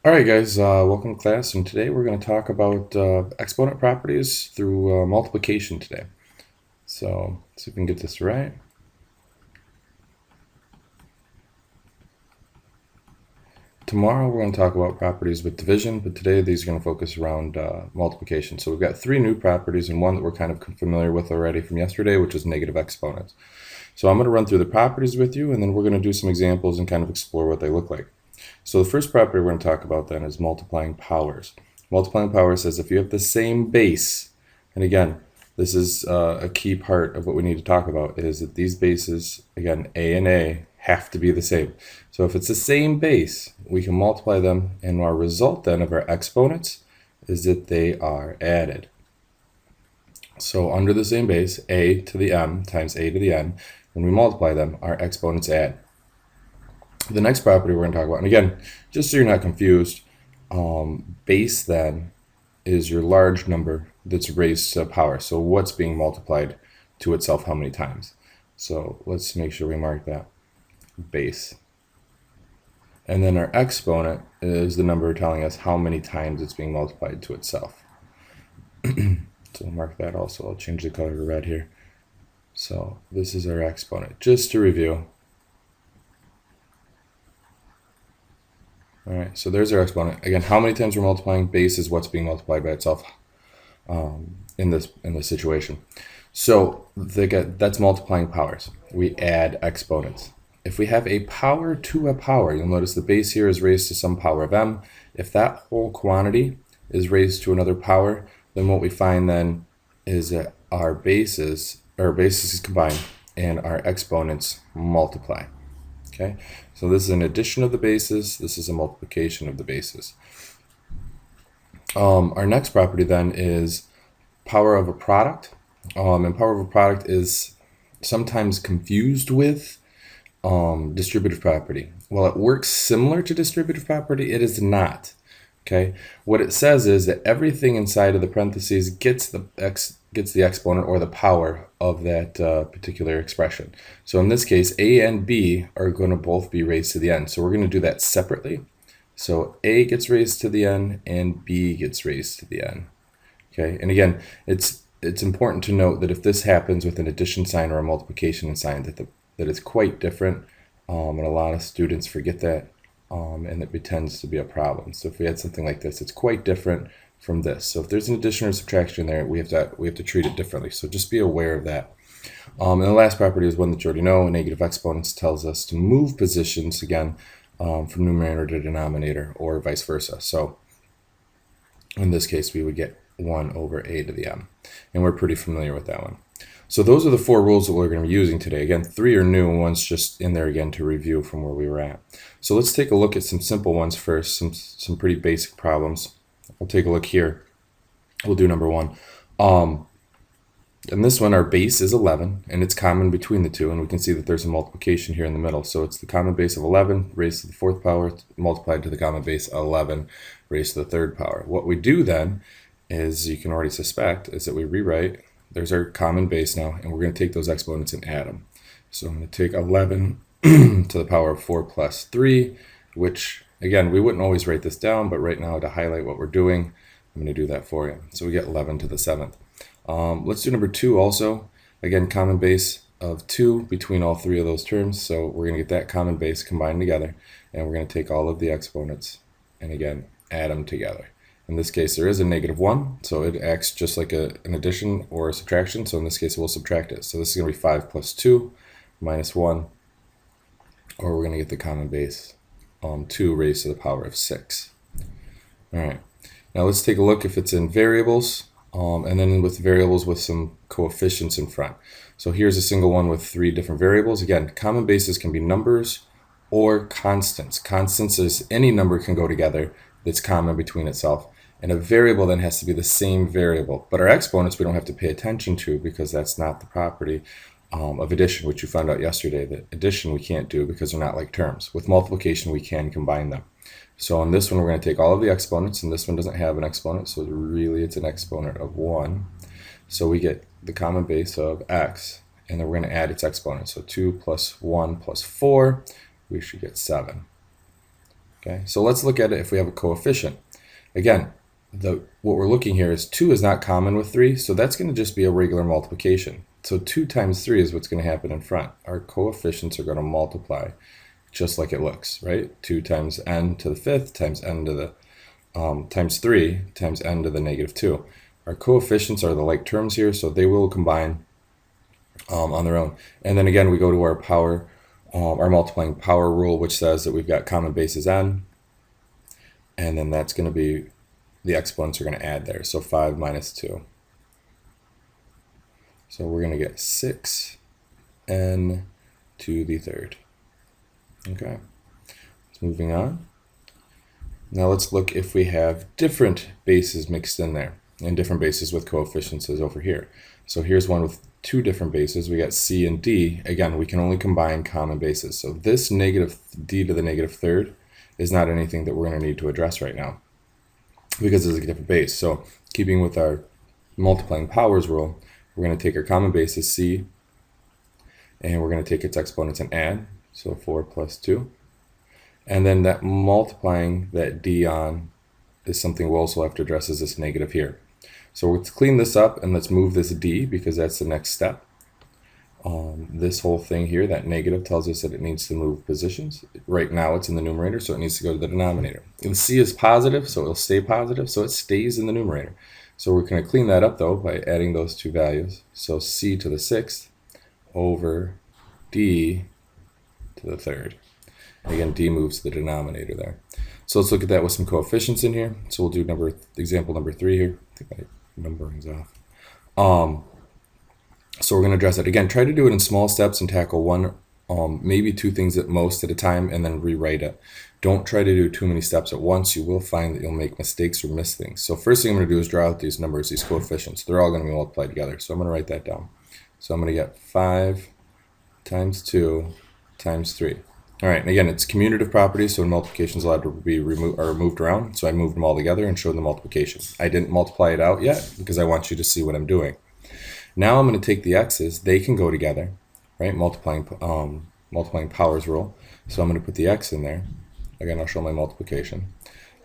Alright guys, welcome to class, and today we're going to talk about exponent properties through multiplication today. So, see if we can get this right. Tomorrow we're going to talk about properties with division, but today these are going to focus around multiplication. So we've got three new properties and one that we're kind of familiar with already from yesterday, which is negative exponents. So I'm going to run through the properties with you, and then we're going to do some examples and kind of explore what they look like. So the first property we're going to talk about then is multiplying powers. Multiplying powers says if you have the same base, and again, this is a key part of what we need to talk about, is that these bases, again, A and A, have to be the same. So if it's the same base, we can multiply them, and our result then of our exponents is that they are added. So under the same base, A to the m times A to the n, when we multiply them, our exponents add. The next property we're going to talk about, and again, just so you're not confused, base then is your large number that's raised to a power. So what's being multiplied to itself how many times? So let's make sure we mark that. Base. And then our exponent is the number telling us how many times it's being multiplied to itself. So we'll mark that also. I'll change the color to red here. So this is our exponent. Just to review. All right, so there's our exponent. Again, how many times we're multiplying? Base is what's being multiplied by itself in this situation. So that's multiplying powers. We add exponents. If we have a power to a power, you'll notice the base here is raised to some power of m. If that whole quantity is raised to another power, then what we find then is that our bases combine and our exponents multiply. Okay, so this is an addition of the bases. This is a multiplication of the bases. Our next property then is power of a product. And power of a product is sometimes confused with distributive property. While it works similar to distributive property, it is not. Okay, what it says is that everything inside of the parentheses gets the exponent or the power of that particular expression. So in this case, a and b are going to both be raised to the n. So we're going to do that separately. So a gets raised to the n and b gets raised to the n. Okay, and again, it's important to note that if this happens with an addition sign or a multiplication sign, that it's quite different, and a lot of students forget that. And it tends to be a problem. So if we had something like this, it's quite different from this. So if there's an addition or subtraction there, we have to treat it differently. So just be aware of that. And the last property is one that you already know. Negative exponents tells us to move positions again from numerator to denominator or vice versa. So in this case, we would get 1 over a to the m. And we're pretty familiar with that one. So those are the four rules that we're going to be using today. Again, three are new and one's just in there again to review from where we were at. So let's take a look at some simple ones first, some pretty basic problems. We'll take a look here. We'll do number one. In this one, our base is 11, and it's common between the two, and we can see that there's a multiplication here in the middle. So it's the common base of 11 raised to the fourth power multiplied to the common base 11 raised to the third power. What we do then is, you can already suspect, is that we rewrite. There's our common base now, and we're going to take those exponents and add them. So I'm going to take 11 to the power of 4 plus 3, which, again, we wouldn't always write this down, but right now to highlight what we're doing, I'm going to do that for you. So we get 11 to the 7th. Let's do number 2 also. Again, common base of 2 between all three of those terms. So we're going to get that common base combined together, and we're going to take all of the exponents and, again, add them together. In this case, there is a negative 1, so it acts just like an addition or a subtraction. So in this case, we'll subtract it. So this is going to be 5 plus 2 minus 1, or we're going to get the common base, 2 raised to the power of 6. All right. Now let's take a look if it's in variables, and then with variables with some coefficients in front. So here's a single one with 3 different variables. Again, common bases can be numbers or constants. Constants is any number can go together that's common between itself. And a variable then has to be the same variable. But our exponents we don't have to pay attention to because that's not the property of addition, which you found out yesterday that addition we can't do because they're not like terms. With multiplication, we can combine them. So on this one, we're going to take all of the exponents, and this one doesn't have an exponent, so really it's an exponent of 1. So we get the common base of x, and then we're going to add its exponent. So 2 plus 1 plus 4, we should get 7. Okay, so let's look at it if we have a coefficient. Again, what we're looking here is 2 is not common with 3, so that's going to just be a regular multiplication. So 2 times 3 is what's going to happen in front. Our coefficients are going to multiply just like it looks, right? 2 times n to the 5th times n to the times 3 times n to the negative 2. Our coefficients are the like terms here, so they will combine on their own. And then again, we go to our multiplying power rule, which says that we've got common bases n, and then that's going to be, the exponents are going to add there. So 5 minus 2. So we're going to get 6n to the third. Okay, moving on. Now let's look if we have different bases mixed in there, and different bases with coefficients is over here. So here's one with 2 different bases. We got c and d. Again, we can only combine common bases. So this negative d to the negative third is not anything that we're going to need to address right now, because it's a different base. So keeping with our multiplying powers rule, we're going to take our common base as c, and we're going to take its exponents and add. So 4 plus 2. And then that multiplying that d on is something we'll also have to address as this negative here. So let's clean this up and let's move this d, because that's the next step. This whole thing here, that negative, tells us that it needs to move positions. Right now it's in the numerator, so it needs to go to the denominator. And c is positive, so it'll stay positive, so it stays in the numerator. So we're going to clean that up though by adding those two values. So c to the 6th over d to the third. Again, d moves the denominator there. So let's look at that with some coefficients in here. So we'll do example number 3 here. I think my numbering's off. So we're going to address it. Again, try to do it in small steps and tackle one, maybe 2 things at most at a time, and then rewrite it. Don't try to do too many steps at once. You will find that you'll make mistakes or miss things. So first thing I'm going to do is draw out these numbers, these coefficients. They're all going to be multiplied together. So I'm going to write that down. So I'm going to get 5 times 2 times 3. All right, and again, it's commutative properties, so when multiplication is allowed to be removed or moved around, so I moved them all together and showed the multiplication. I didn't multiply it out yet because I want you to see what I'm doing. Now I'm going to take the x's, they can go together, right? Multiplying powers rule. So I'm going to put the x in there. Again, I'll show my multiplication.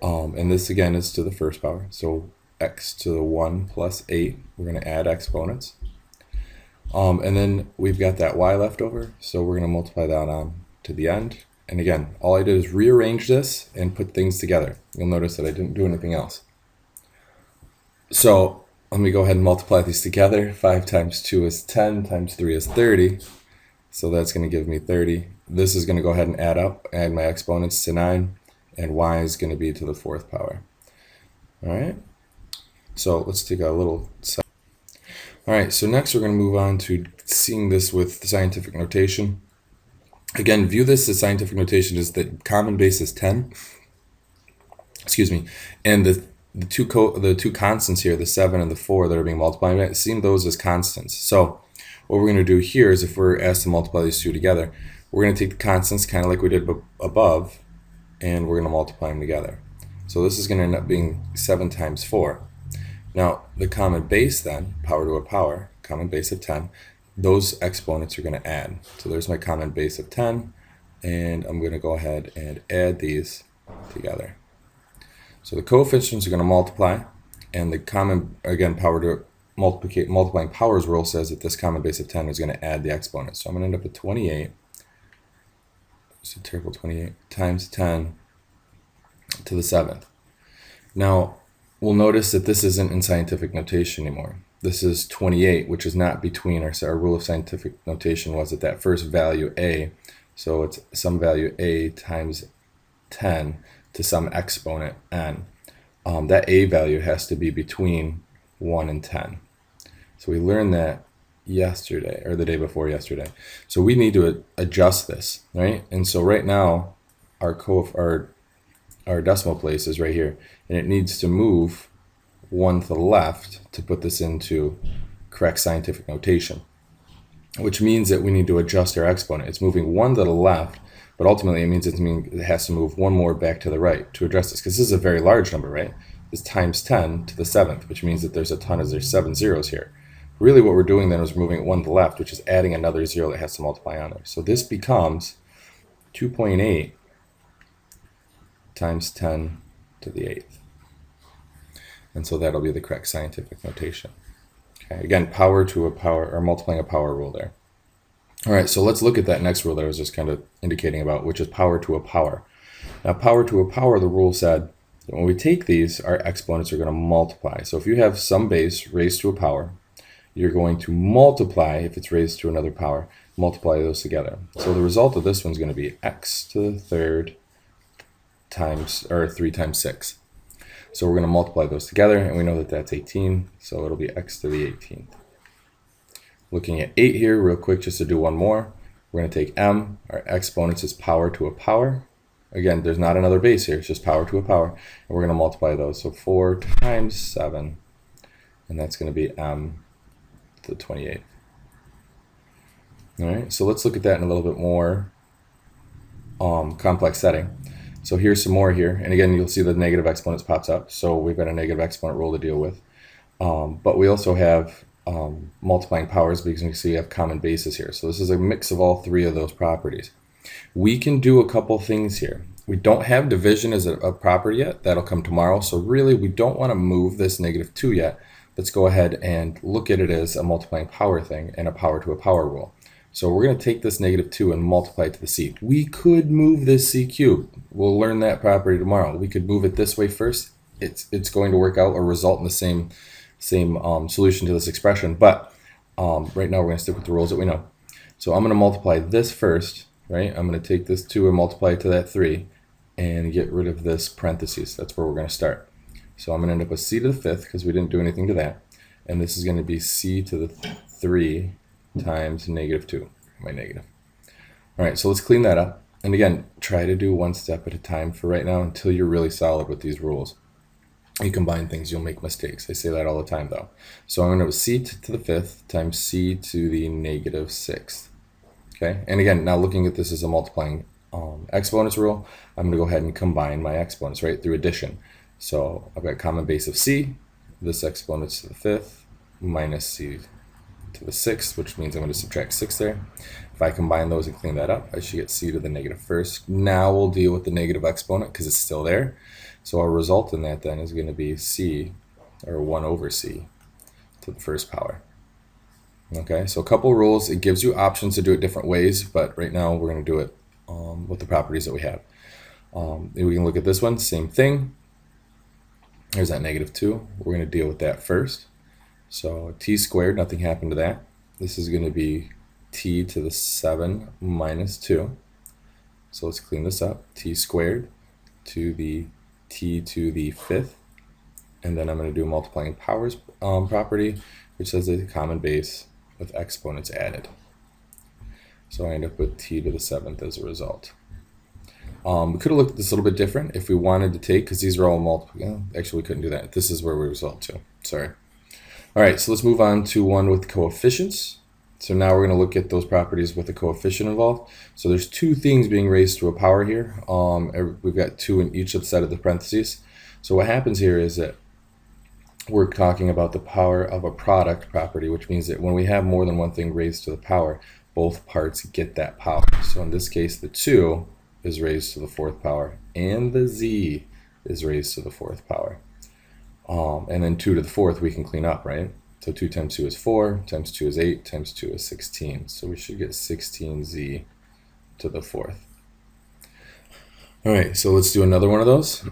And this again is to the first power. So x to the 1 plus 8, we're going to add exponents. And then we've got that y left over, so we're going to multiply that on to the end. And again, all I did is rearrange this and put things together. You'll notice that I didn't do anything else. So let me go ahead and multiply these together. 5 times 2 is 10, times 3 is 30. So that's going to give me 30. This is going to go ahead and add up, add my exponents to 9, and y is going to be to the 4th power. All right, so let's take a little side. All right, so next we're going to move on to seeing this with the scientific notation. Again, view this as scientific notation as the common base is 10. Excuse me, and the two constants here, the 7 and the 4 that are being multiplied, seeing those as constants. So what we're going to do here is, if we're asked to multiply these two together, we're going to take the constants, kind of like we did above, and we're going to multiply them together. So this is going to end up being 7 times 4. Now, the common base then, power to a power, common base of 10, those exponents are going to add. So there's my common base of 10, and I'm going to go ahead and add these together. So the coefficients are going to multiply, and the common, again, power to multiplying powers rule says that this common base of 10 is going to add the exponents. So I'm going to end up with 28, it's a terrible 28, times 10 to the 7th. Now, we'll notice that this isn't in scientific notation anymore. This is 28, which is not between our rule of scientific notation was that first value a, so it's some value a times 10 to some exponent n. That a value has to be between 1 and 10. So we learned that yesterday, or the day before yesterday. So we need to adjust this, right? And so right now, our decimal place is right here, and it needs to move 1 to the left to put this into correct scientific notation, which means that we need to adjust our exponent. It's moving 1 to the left, but ultimately it means it has to move 1 more back to the right to address this, because this is a very large number, right? This times 10 to the 7th, which means that there's 7 zeros here. Really what we're doing then is moving 1 to the left, which is adding another 0 that has to multiply on there. So this becomes 2.8 times 10 to the 8th. And so that'll be the correct scientific notation. Okay, again, power to a power, or multiplying a power rule there. All right, so let's look at that next rule that I was just kind of indicating about, which is power to a power. Now, power to a power, the rule said that when we take these, our exponents are going to multiply. So if you have some base raised to a power, you're going to multiply, if it's raised to another power, multiply those together. So the result of this one's going to be x to the third times, or 3 times 6. So we're going to multiply those together, and we know that that's 18, so it'll be x to the 18th. Looking at 8 here real quick, just to do one more, we're going to take m, our exponents is power to a power. Again, there's not another base here, it's just power to a power, and we're going to multiply those. So 4 times 7, and that's going to be m to the 28th. All right, so let's look at that in a little bit more complex setting. So here's some more here, and again, you'll see the negative exponents pops up. So we've got a negative exponent rule to deal with, but we also have multiplying powers because you can see we have common bases here. So this is a mix of all three of those properties. We can do a couple things here. We don't have division as a property yet. That'll come tomorrow. So really, we don't want to move this -2 yet. Let's go ahead and look at it as a multiplying power thing and a power to a power rule. So we're going to take this -2 and multiply it to the c. We could move this c cubed. We'll learn that property tomorrow. We could move it this way first. It's going to work out or result in the same solution to this expression. But right now we're going to stick with the rules that we know. So I'm going to multiply this first, right? I'm going to take this 2 and multiply it to that 3 and get rid of this parentheses. That's where we're going to start. So I'm going to end up with c to the 5th because we didn't do anything to that. And this is going to be c to the 3 times -2, my negative. All right, so let's clean that up. And again, try to do one step at a time for right now until you're really solid with these rules. You combine things, you'll make mistakes. I say that all the time though. So I'm going to have c to the 5th times c to the -6th. Okay, and again, now looking at this as a multiplying exponents rule, I'm going to go ahead and combine my exponents, right, through addition. So I've got common base of c, this exponent's to the 5th, minus c to the 6th, which means I'm going to subtract 6 there. If I combine those and clean that up, I should get c to the -1st. Now we'll deal with the negative exponent because it's still there. So our result in that then is going to be c, or 1 over c, to the 1st power. Okay, so a couple rules. It gives you options to do it different ways, but right now we're going to do it with the properties that we have. We can look at this one, same thing. There's that -2. We're going to deal with that first. So t squared, nothing happened to that. This is going to be t to the 7 minus 2. So let's clean this up. T squared to the t to the 5th. And then I'm going to do a multiplying powers property, which says a common base with exponents added. So I end up with t to the 7th as a result. We could have looked at this a little bit different if we wanted to take, because these are all multiple. Actually, we couldn't do that. This is where we result to. Sorry. All right, so let's move on to one with coefficients. So now we're going to look at those properties with a coefficient involved. So there's 2 things being raised to a power here. We've got 2 in each set of the parentheses. So what happens here is that we're talking about the power of a product property, which means that when we have more than one thing raised to the power, both parts get that power. So in this case, the 2 is raised to the 4th power, and the z is raised to the 4th power. And then 2 to the 4th we can clean up, right? So 2 times 2 is 4, times 2 is 8, times 2 is 16. So we should get 16z to the 4th. All right, so let's do another one of those.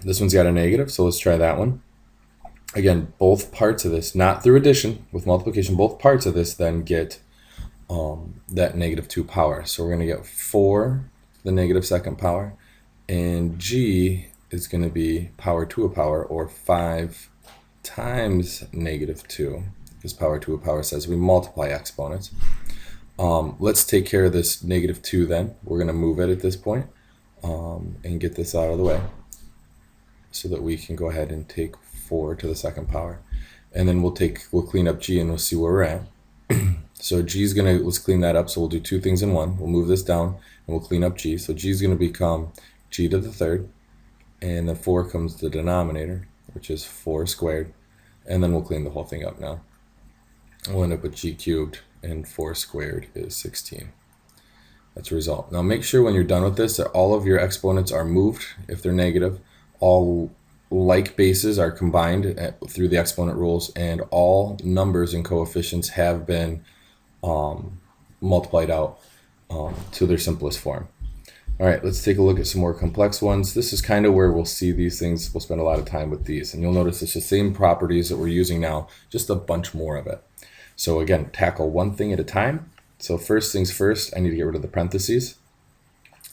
This one's got a negative, so let's try that one. Again, both parts of this, not through addition, with multiplication, both parts of this then get that -2 power. So we're going to get 4 to the -2nd power, and g is going to be power to a power, or 5 times -2, because power to a power says we multiply exponents. Let's take care of this -2 then. We're going to move it at this point and get this out of the way so that we can go ahead and take 4 to the 2nd power. And then we'll clean up g and we'll see where we're at. So g is going to, let's clean that up. So we'll do 2 things in one. We'll move this down and we'll clean up g. So g is going to become g to the 3rd. And then 4 comes the denominator, which is 4 squared. And then we'll clean the whole thing up now. We'll end up with g cubed, and 4 squared is 16. That's a result. Now make sure when you're done with this that all of your exponents are moved if they're negative. All like bases are combined through the exponent rules, and all numbers and coefficients have been multiplied out to their simplest form. All right, let's take a look at some more complex ones. This is kind of where we'll see these things. We'll spend a lot of time with these, and you'll notice it's the same properties that we're using now, just a bunch more of it. So again, tackle one thing at a time. So first things first, I need to get rid of the parentheses.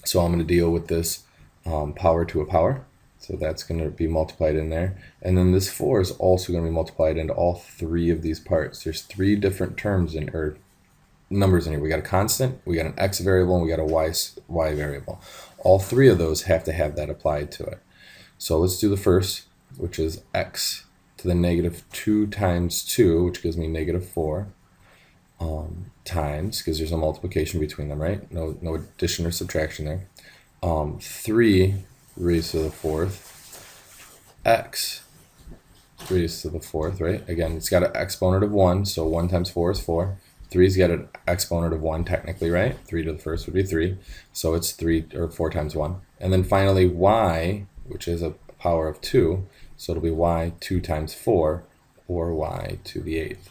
So I'm going to deal with this power to a power. So that's going to be multiplied in there. And then this 4 is also going to be multiplied into all three of these parts. There's three different terms in, or numbers in here. We got a constant, we got an x variable, and we got a y variable. All three of those have to have that applied to it. So let's do the first, which is x to the negative 2 times 2, which gives me negative 4, times, because there's a multiplication between them, right? No addition or subtraction there. 3 raised to the 4th, x raised to the 4th, right? Again, it's got an exponent of 1, so 1 times 4 is 4. 3's got an exponent of 1 technically, right? 3 to the 1st would be 3, so it's 4 times 1. And then finally y, which is a power of 2, so it'll be y 2 times 4, or y to the 8th.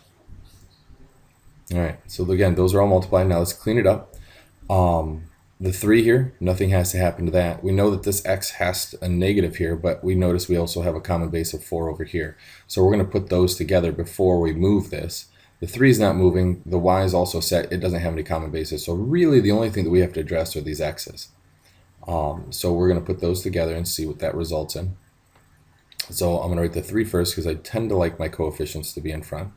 All right, so again, those are all multiplied. Now let's clean it up. The 3 here, nothing has to happen to that. We know that this x has a negative here, but we notice we also have a common base of 4 over here. So we're going to put those together before we move this. The 3 is not moving. The y is also set. It doesn't have any common bases. So really the only thing that we have to address are these x's. So we're going to put those together and see what that results in. So I'm going to write the 3 first because I tend to like my coefficients to be in front.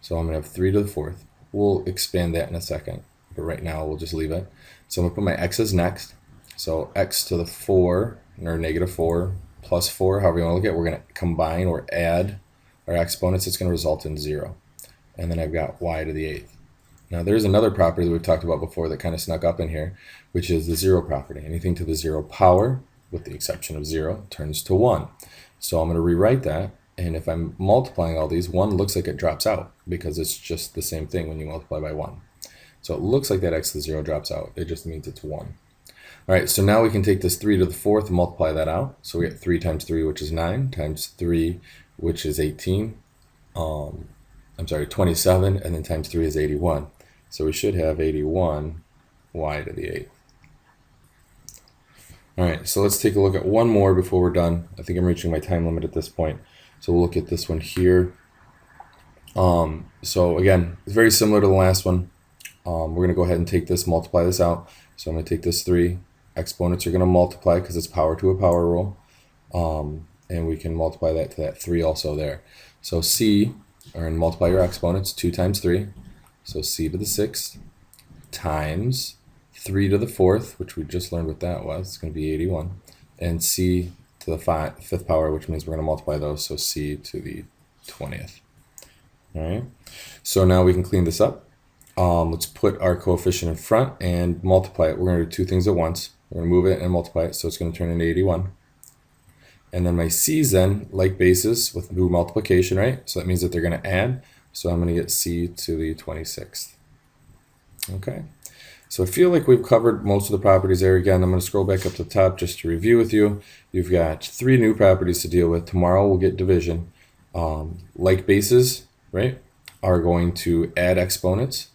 So I'm going to have 3 to the 4th. We'll expand that in a second, but right now we'll just leave it. So I'm going to put my x's next. So x to the 4, or negative 4, plus 4, however you want to look at it, we're going to combine or add our exponents. It's going to result in 0. And then I've got y to the 8th. Now there's another property that we've talked about before that kind of snuck up in here, which is the 0 property. Anything to the 0 power, with the exception of 0, turns to 1. So I'm going to rewrite that. And if I'm multiplying all these, 1 looks like it drops out because it's just the same thing when you multiply by 1. So it looks like that x to the 0 drops out. It just means it's 1. All right, so now we can take this 3 to the 4th and multiply that out. So we get 3 times 3, which is 9, times 3, which is 18. 27, and then times 3 is 81. So we should have 81 y to the 8th. All right, so let's take a look at one more before we're done. I think I'm reaching my time limit at this point. So we'll look at this one here. So again, it's very similar to the last one. We're going to go ahead and take this, multiply this out. So I'm going to take this 3. Exponents are going to multiply because it's power to a power rule. And we can multiply that to that 3 also there. So c, or multiply your exponents, 2 times 3. So c to the 6th times 3 to the 4th, which we just learned what that was. It's going to be 81. And c to the 5th power, which means we're going to multiply those. So c to the 20th. All right. So now we can clean this up. Let's put our coefficient in front and multiply it. We're going to do two things at once. We're going to move it and multiply it. So it's going to turn into 81. And then my c's then, like bases with new multiplication, right? So that means that they're going to add. So I'm going to get c to the 26th. Okay. So I feel like we've covered most of the properties there. Again, I'm going to scroll back up to the top just to review with you. You've got 3 new properties to deal with. Tomorrow we'll get division. Like bases, right, are going to add exponents.